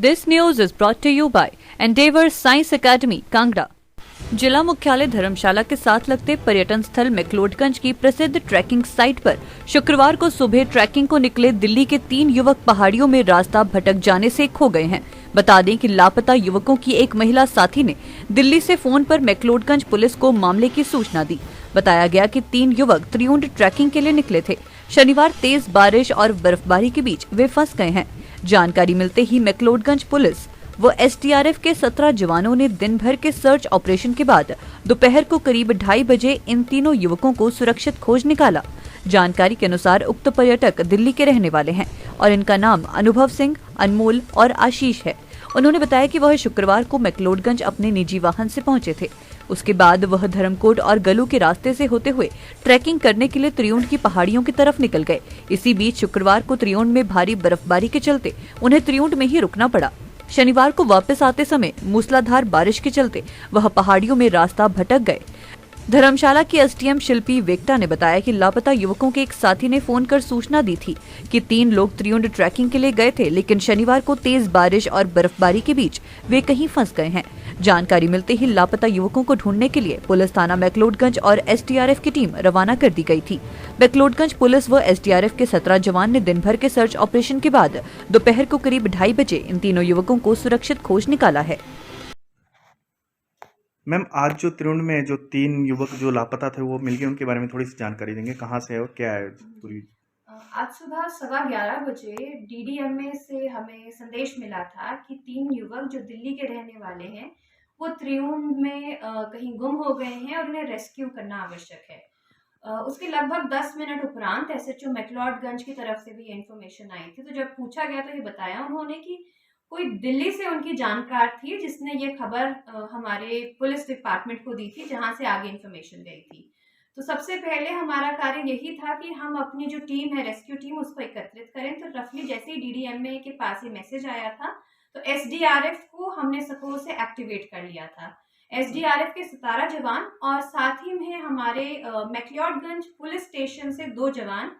This news is brought to you by Endeavour Science Academy, Kangra. जिला मुख्यालय धर्मशाला के साथ लगते पर्यटन स्थल मैक्लोडगंज की प्रसिद्ध ट्रैकिंग साइट पर शुक्रवार को सुबह ट्रैकिंग को निकले दिल्ली के 3 युवक पहाड़ियों में रास्ता भटक जाने से खो गए हैं। बता दें कि लापता युवकों की एक महिला साथी ने दिल्ली से फोन पर मैक्लोडगंज पुलिस को मामले की सूचना दी। बताया गया कि 3 युवक त्रिउंड ट्रैकिंग के लिए निकले थे। शनिवार तेज बारिश और बर्फबारी के बीच वे फंस गए हैं। जानकारी मिलते ही मैक्लोडगंज पुलिस व एसडीआरएफ के 17 जवानों ने दिन भर के सर्च ऑपरेशन के बाद दोपहर को करीब 2:30 बजे इन तीनों युवकों को सुरक्षित खोज निकाला। जानकारी के अनुसार उक्त पर्यटक दिल्ली के रहने वाले हैं और इनका नाम अनुभव सिंह, अनमोल और आशीष है। उन्होंने बताया कि वह शुक्रवार को मैक्लोडगंज अपने निजी वाहन से पहुंचे थे। उसके बाद वह धर्मकोट और गलू के रास्ते से होते हुए ट्रैकिंग करने के लिए त्रिउंड की पहाड़ियों की तरफ निकल गए। इसी बीच शुक्रवार को त्रिउंड में भारी बर्फबारी के चलते उन्हें त्रिउंड में ही रुकना पड़ा। शनिवार को वापस आते समय मूसलाधार बारिश के चलते वह पहाड़ियों में रास्ता भटक गए। धर्मशाला की एसडीएम शिल्पी वेक्टा ने बताया कि लापता युवकों के एक साथी ने फोन कर सूचना दी थी कि 3 लोग त्रिउंड ट्रैकिंग के लिए गए थे, लेकिन शनिवार को तेज बारिश और बर्फबारी के बीच वे कहीं फंस गए हैं। जानकारी मिलते ही लापता युवकों को ढूंढने के लिए पुलिस थाना मैक्लोडगंज और एसडीआरएफ की टीम रवाना कर दी गई थी। मैक्लोडगंज पुलिस व एसडीआरएफ के 17 जवान ने दिन भर के सर्च ऑपरेशन के बाद दोपहर को करीब 2:30 बजे इन तीनों युवकों को सुरक्षित खोज निकाला है। मैम, आज जो त्रिउंड में जो 3 युवक जो लापता थे वो मिल गए, उनके बारे में थोड़ी सी जानकारी देंगे, कहाँ से है और क्या है पूरी? आज सुबह 11:15 बजे डीडीएमए से हमें संदेश मिला था कि 3 युवक जो दिल्ली के रहने वाले हैं वो त्रिउंड में कहीं गुम हो गए हैं और उन्हें रेस्क्यू करना आवश्यक है। उसके लगभग 10 मिनट उपरांत एसएचओ मैक्लोडगंज की तरफ से भी ये इन्फॉर्मेशन आई थी। तो जब पूछा गया तो ये बताया उन्होंने कि कोई दिल्ली से उनकी जानकार थी जिसने ये खबर हमारे पुलिस डिपार्टमेंट को दी थी, जहां से आगे इन्फॉर्मेशन गई थी। तो सबसे पहले हमारा कार्य यही था कि हम अपनी जो टीम है, रेस्क्यू टीम, उसको एकत्रित करें। तो रफली जैसे ही डीडीएमए के पास ये मैसेज आया था तो एसडीआरएफ को हमने सपोज से एक्टिवेट कर लिया था। एसडीआरएफ के 17 जवान और साथ ही में हमारे मैक्लोडगंज पुलिस स्टेशन से 2 जवान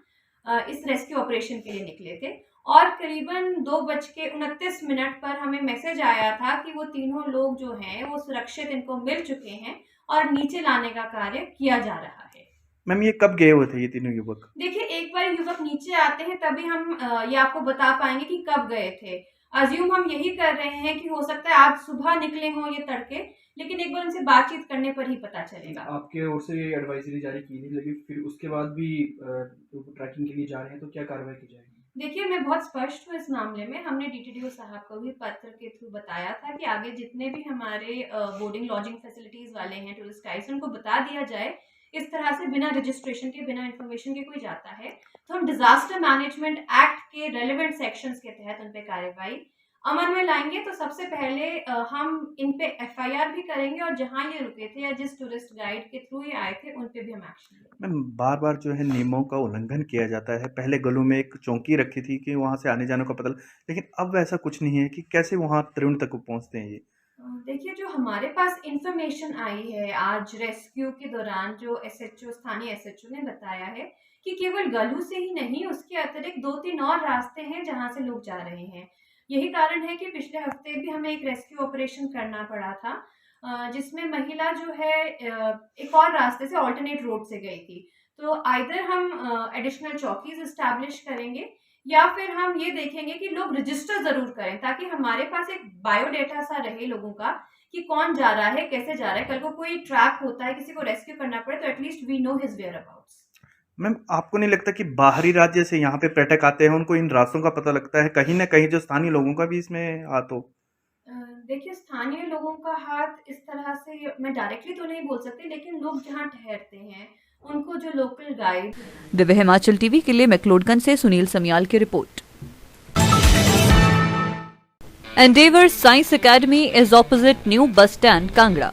इस रेस्क्यू ऑपरेशन के लिए निकले थे और करीबन 2:29 पर हमें मैसेज आया था कि वो तीनों लोग जो हैं वो सुरक्षित इनको मिल चुके हैं और नीचे लाने का कार्य किया जा रहा है। मैम, ये कब गए हुए थे ये तीनों युवक? देखिए, एक बार युवक नीचे आते हैं तभी हम ये आपको बता पाएंगे कि कब गए थे। अज्यूम हम यही कर रहे हैं कि हो सकता है आज सुबह निकले हों ये तड़के, लेकिन एक बार उनसे बातचीत करने पर ही पता चलेगा। आपके ओर से ये एडवाइजरी जारी की थी, लेकिन फिर उसके बाद भी ट्रैकिंग के लिए जा रहे हैं, तो क्या कार्रवाई की जाएगी? देखिए, मैं बहुत स्पष्ट हूँ इस मामले में। हमने डीटीडीओ साहब को भी पत्र के थ्रू बताया था कि आगे जितने भी हमारे बोर्डिंग लॉजिंग फैसिलिटीज वाले हैं, टूरिस्ट गाइड्स, उनको बता दिया जाए इस तरह से बिना रजिस्ट्रेशन के, बिना इन्फॉर्मेशन के कोई जाता है तो हम डिजास्टर मैनेजमेंट एक्ट के रेलेवेंट सेक्शंस के तहत उन पे कार्रवाई अमल में लाएंगे। तो सबसे पहले हम इन पे एफआईआर भी करेंगे और जहां ये रुके थे या जिस टूरिस्ट गाइड के थ्रू ये आए थे उन पे भी हम एक्शन लेंगे। मैम, बार बार जो है नियमों का उल्लंघन किया जाता है। पहले गलू में एक चौकी रखी थी कि वहाँ से आने जाने का पता, लेकिन अब वैसा कुछ नहीं है कि कैसे वहाँ त्रिउंड तक पहुँचते हैं ये? देखिए, जो हमारे पास इंफॉर्मेशन आई है आज रेस्क्यू के दौरान, जो एसएचओ, स्थानीय एसएचओ ने बताया है कि केवल गलू से ही नहीं, उसके अतिरिक्त 2-3 और रास्ते हैं जहां से लोग जा रहे हैं। यही कारण है कि पिछले हफ्ते भी हमें एक रेस्क्यू ऑपरेशन करना पड़ा था जिसमें महिला जो है एक और रास्ते से, ऑल्टरनेट रोड से गई थी। तो आइदर हम एडिशनल चौकीज एस्टैब्लिश करेंगे या फिर हम ये देखेंगे कि लोग रजिस्टर जरूर करें ताकि हमारे पास एक बायोडेटा सा रहे लोगों का कि कौन जा रहा है, कैसे जा रहा है। कल को कोई ट्रैक होता है, किसी को रेस्क्यू करना पड़े तो at least we know his whereabouts. Ma'am, आपको नहीं लगता कि बाहरी राज्य से यहाँ पे पर्यटक आते हैं, उनको इन रास्तों का पता लगता है, कहीं ना कहीं जो स्थानीय लोगों का भी इसमें हाथ हो? देखिए, स्थानीय लोगों का हाथ इस तरह से मैं डायरेक्टली तो नहीं बोल सकती, लेकिन लोग जहाँ ठहरते हैं उनको जो local guide. Divya Himachal TV के लिए मैक्लोडगंज से सुनील समियाल की report. Endeavour Science Academy is opposite New Bus Stand, Kangra.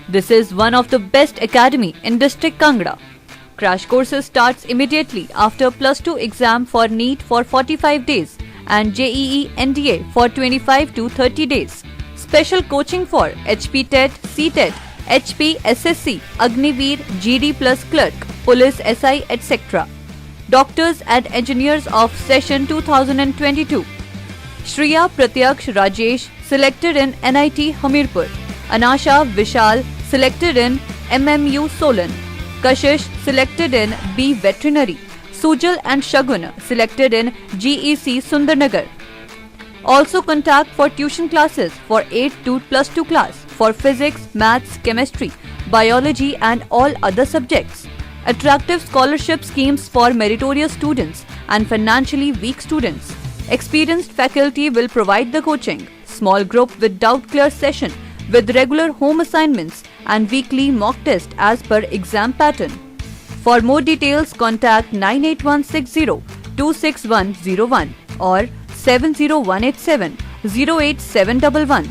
This is one of the best academy in district Kangra. Crash courses starts immediately after +2 exam for NEET for 45 days and JEE NDA for 25 to 30 days. Special coaching for HP TET, CTET, HP SSC, Agniveer, GD plus clerk, Police SI, etc. Doctors and engineers of session 2022. Shriya Pratyaksh Rajesh selected in NIT Hamirpur. Anasha Vishal selected in MMU Solan. Kashish selected in B Veterinary. Sujal and Shagun selected in GEC Sundarnagar. Also contact for tuition classes for 8 to +2 class for physics, maths, chemistry, biology and all other subjects. Attractive scholarship schemes for meritorious students and financially weak students. Experienced faculty will provide the coaching. Small group with doubt clear session with regular home assignments and weekly mock test as per exam pattern. For more details, contact 98160 26101 or 70187 08711.